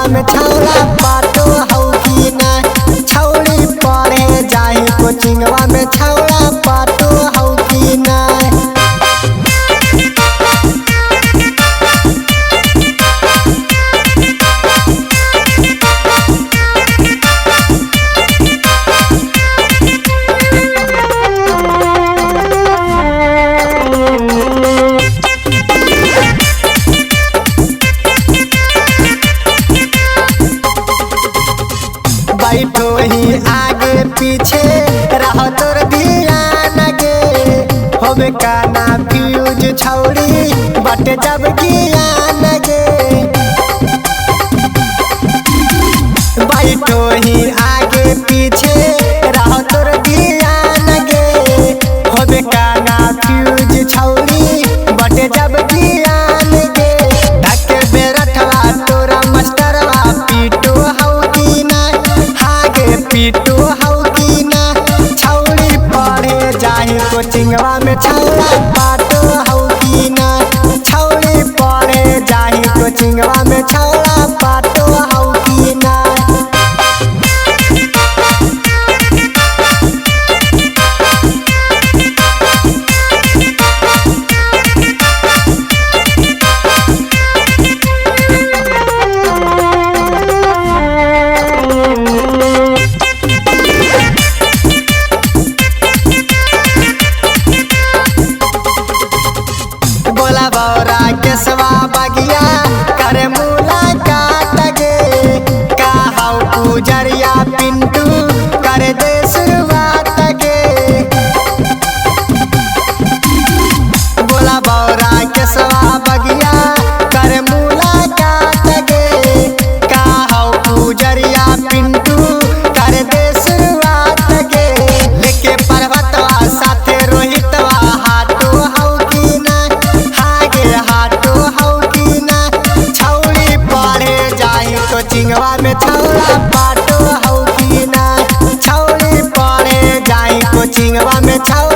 कोचिंगवा में छौड़ा पाटो हौ की ना। छौड़ी पढ़े जाही कोचिंगवा में छौड़ा पाटो हौ की ना। बैठो ही आगे पीछे रहो तोर ध्यान गे। होबे काना फ्यूज छौड़ी बट जब ज्ञान गे। बैठो ही आगे पीछे रहो तोर ध्यान गे। होबे काना फ्यूज छौड़ी बट जब ज्ञान गे। ढके बेरठवा तोरा मास्टरवा पीटो हौ की ना। पीटो हौ की ना। छौड़ी पढ़े जाही कोचिंगवा में छौड़ा पाटो हौ की ना। छौड़ी पढ़े जाही कोचिंगवा में छौड़ा पाटो हौ की ना। बोला बौरा केसवा बगिया करे मुलाकात गे। का हौ पुजरिया पिंटू करे दे शुरुआत गे। बोला बौरा केसवा बगिया करे मुलाकात गे। का हौ पुजरिया पिंटू करे दे शुरुआत गे। लेके पर्वतवा साथे रोहितवा हाटो हौ की ना। हाटो हौ की ना। छौड़ी पढ़े जाही कोचिंगवा में छौड़ा पाटो हौ की ना। छौड़ी पढ़े जाही कोचिंगवा में छौड़ा